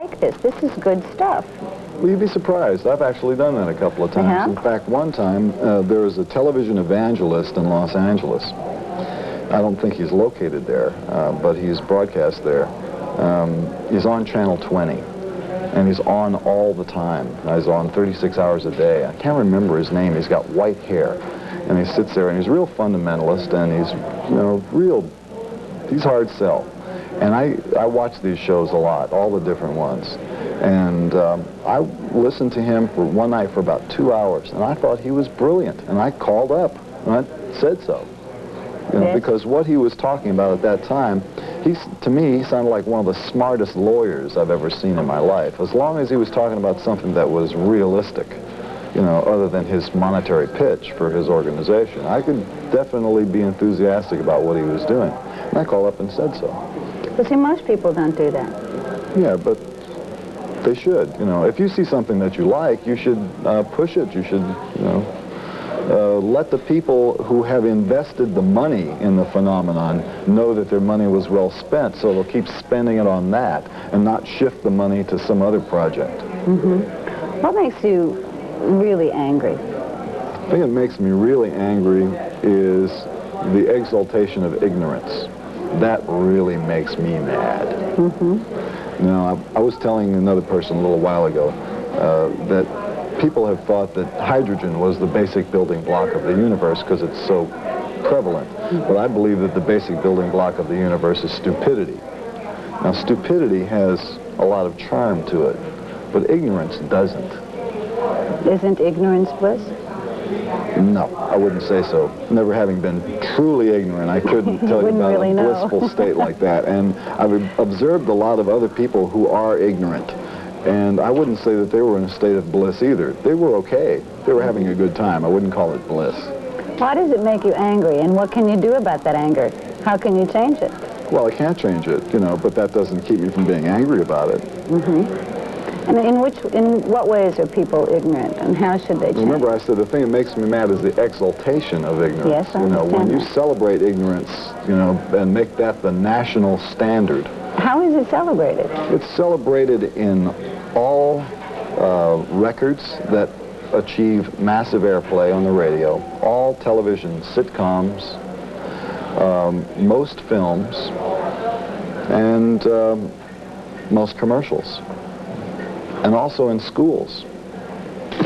like this. This is good stuff. Well, you'd be surprised. I've actually done that a couple of times. Yeah? In fact, one time, there was a television evangelist in Los Angeles. I don't think he's located there, but he's broadcast there. He's on Channel 20, and he's on all the time. He's on 36 hours a day. I can't remember his name. He's got white hair, and he sits there, and he's a real fundamentalist, and he's, he's hard sell. And I watch these shows a lot, all the different ones. And I listened to him for one night for about 2 hours, and I thought he was brilliant. And I called up, and I said so. Because what he was talking about at that time, to me, he sounded like one of the smartest lawyers I've ever seen in my life. As long as he was talking about something that was realistic, other than his monetary pitch for his organization, I could definitely be enthusiastic about what he was doing. And I called up and said so. But see, most people don't do that. Yeah, but they should. If you see something that you like, you should push it. You should, let the people who have invested the money in the phenomenon know that their money was well spent, so they'll keep spending it on that and not shift the money to some other project. Mm-hmm. What makes you really angry? The thing that makes me really angry is the exaltation of ignorance. That really makes me mad. Mm-hmm. I was telling another person a little while ago that people have thought that hydrogen was the basic building block of the universe because it's so prevalent. But I believe that the basic building block of the universe is stupidity. Now, stupidity has a lot of charm to it, but ignorance doesn't. Isn't ignorance bliss? No, I wouldn't say so. Never having been truly ignorant, I couldn't tell you about really a know. blissful state like that. And I've observed a lot of other people who are ignorant. And I wouldn't say that they were in a state of bliss either. They were okay. They were having a good time. I wouldn't call it bliss. Why does it make you angry, and what can you do about that anger? How can you change it? Well, I can't change it, but that doesn't keep me from being angry about it. Mm-hmm. And in what ways are people ignorant, and how should they change? Remember, I said the thing that makes me mad is the exaltation of ignorance. Yes, I understand when you that. celebrate ignorance, and make that the national standard. How is it celebrated? It's celebrated in all records that achieve massive airplay on the radio, all television sitcoms, most films, and most commercials. And also in schools.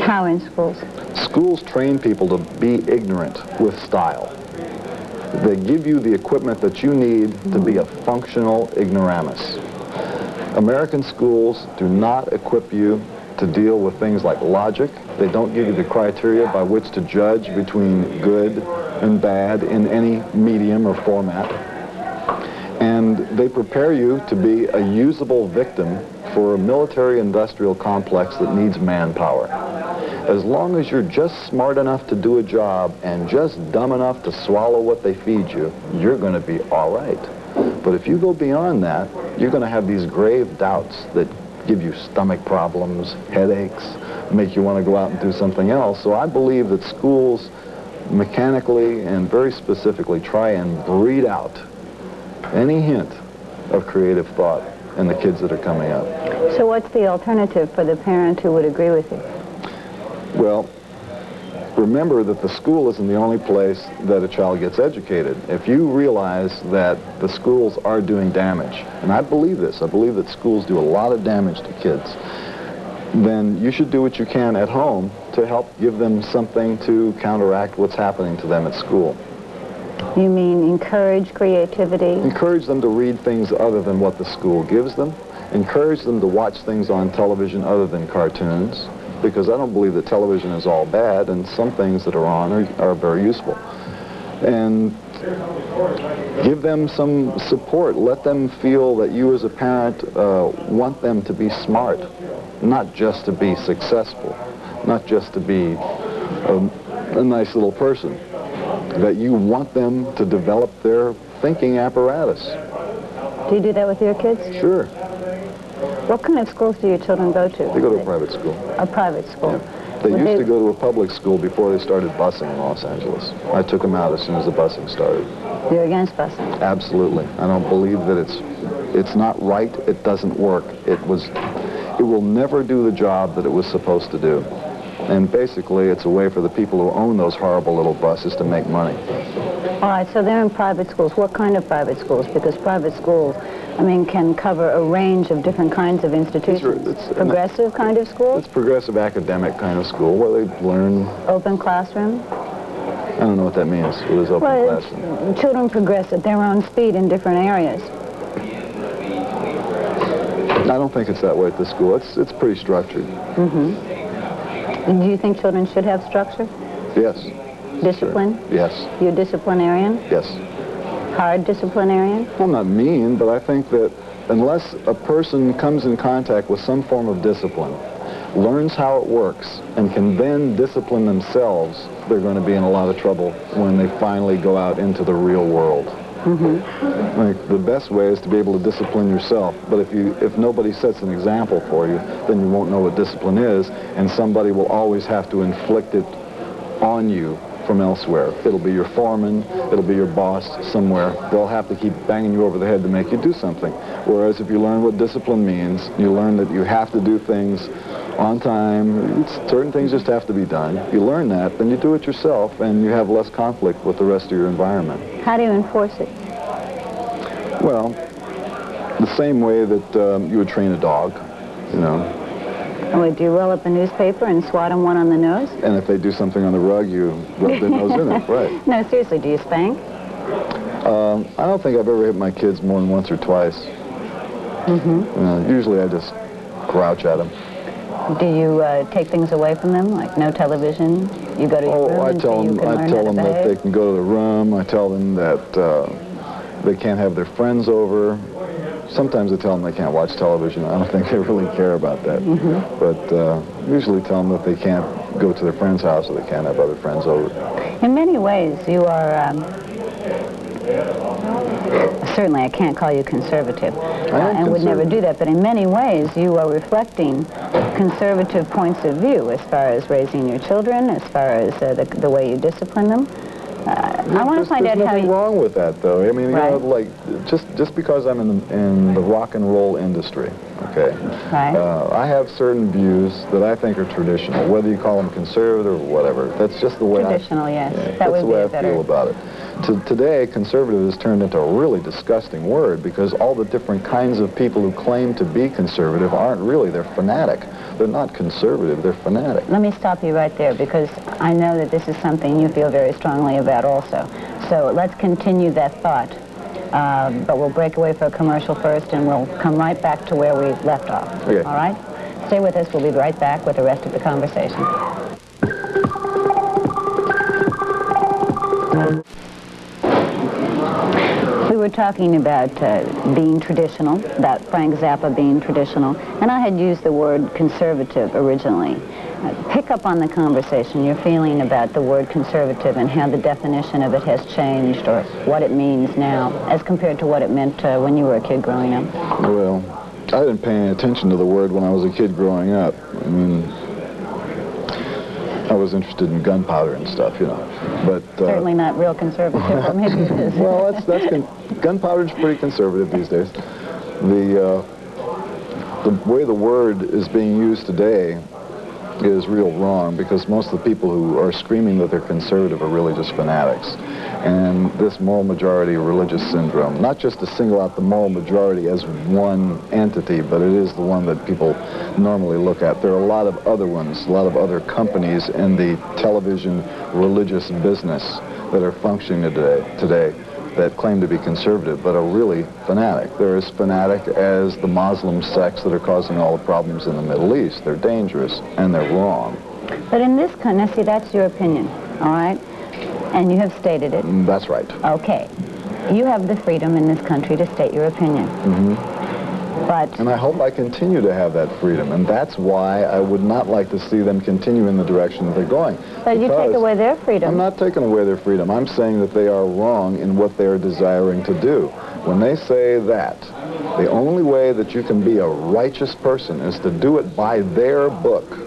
How in schools? Schools train people to be ignorant with style. They give you the equipment that you need to be a functional ignoramus. American schools do not equip you to deal with things like logic. They don't give you the criteria by which to judge between good and bad in any medium or format. And they prepare you to be a usable victim for a military-industrial complex that needs manpower. As long as you're just smart enough to do a job and just dumb enough to swallow what they feed you, you're going to be all right. But if you go beyond that, you're going to have these grave doubts that give you stomach problems, headaches, make you want to go out and do something else. So I believe that schools mechanically and very specifically try and breed out any hint of creative thought in the kids that are coming up. So what's the alternative for the parent who would agree with you? Well, remember that the school isn't the only place that a child gets educated. If you realize that the schools are doing damage, and I believe this, I believe that schools do a lot of damage to kids, then you should do what you can at home to help give them something to counteract what's happening to them at school. You mean encourage creativity? Encourage them to read things other than what the school gives them. Encourage them to watch things on television other than cartoons, because I don't believe that television is all bad, and some things that are on are very useful. And give them some support. Let them feel that you as a parent want them to be smart, not just to be successful, not just to be a nice little person, that you want them to develop their thinking apparatus. Do you do that with your kids? Sure. What kind of schools do your children go to? They go to a private school. A private school? Yeah. They used to go to a public school before they started busing in Los Angeles. I took them out as soon as the busing started. You're against busing? Absolutely. I don't believe that it's not right. It doesn't work. it will never do the job that it was supposed to do. And basically, it's a way for the people who own those horrible little buses to make money. All right, so they're in private schools. What kind of private schools? Because private schools, I mean, can cover a range of different kinds of institutions. It's progressive kind of school? It's progressive academic kind of school where they learn... Open classroom? I don't know what that means. What is open classroom? Children progress at their own speed in different areas. I don't think it's that way at this school. It's pretty structured. Mm-hmm. Do you think children should have structure? Yes. Discipline? Sure. Yes. You're disciplinarian? Yes. Hard disciplinarian? Well, I'm not mean, but I think that unless a person comes in contact with some form of discipline, learns how it works, and can then discipline themselves, they're going to be in a lot of trouble when they finally go out into the real world. Mm-hmm. Like, the best way is to be able to discipline yourself, but if nobody sets an example for you, then you won't know what discipline is, and somebody will always have to inflict it on you from elsewhere. It'll be your foreman, it'll be your boss somewhere. They'll have to keep banging you over the head to make you do something. Whereas if you learn what discipline means, you learn that you have to do things on time, certain things just have to be done. You learn that, then you do it yourself, and you have less conflict with the rest of your environment. How do you enforce it? Well, the same way that you would train a dog, you know. Oh, do you roll up a newspaper and swat them one on the nose? And if they do something on the rug, you rub their nose in it, right. No, seriously, do you spank? I don't think I've ever hit my kids more than once or twice. Mm-hmm. Usually I just grouch at them. Do you take things away from them, like no television? You go to your room I tell them that they can go to the room. I tell them that they can't have their friends over. Sometimes I tell them they can't watch television. I don't think they really care about that. Mm-hmm. But usually tell them that they can't go to their friend's house or they can't have other friends over. In many ways, you are... certainly, I can't call you conservative, and would never do that, but in many ways, you are reflecting conservative points of view as far as raising your children, as far as the way you discipline them. I want to find out how you... There's nothing wrong with that, though. I mean, right. You know, like, just because I'm in the rock and roll industry, okay? Right. I have certain views that I think are traditional, whether you call them conservative or whatever. That's just the way Traditional, yes. Yeah, that would that's the way be I feel about it. Today, conservative has turned into a really disgusting word because all the different kinds of people who claim to be conservative aren't really. They're fanatic. They're not conservative. They're fanatic. Let me stop you right there because I know that this is something you feel very strongly about also. So let's continue that thought. But we'll break away for a commercial first and we'll come right back to where we left off. Okay. All right? Stay with us. We'll be right back with the rest of the conversation. We were talking about being traditional, about Frank Zappa being traditional, and I had used the word conservative originally. Pick up on the conversation, your feeling about the word conservative and how the definition of it has changed or what it means now as compared to what it meant when you were a kid growing up. Well, I didn't pay any attention to the word when I was a kid growing up. I mean, I was interested in gunpowder and stuff, you know. But certainly not real conservative, or maybe it is. Well, gunpowder's pretty conservative these days. The way the word is being used today is real wrong because most of the people who are screaming that they're conservative are really just fanatics. And this moral majority religious syndrome, not just to single out the moral majority as one entity, but it is the one that people normally look at. There are a lot of other ones, a lot of other companies in the television religious business that are functioning today that claim to be conservative but are really fanatic. They're as fanatic as the Muslim sects that are causing all the problems in the Middle East. They're dangerous and they're wrong. But in this country, now see, that's your opinion, all right? And you have stated it. That's right. Okay. You have the freedom in this country to state your opinion. Mm-hmm. But... And I hope I continue to have that freedom, and that's why I would not like to see them continue in the direction that they're going. But you take away their freedom. I'm not taking away their freedom. I'm saying that they are wrong in what they are desiring to do. When they say that, the only way that you can be a righteous person is to do it by their book.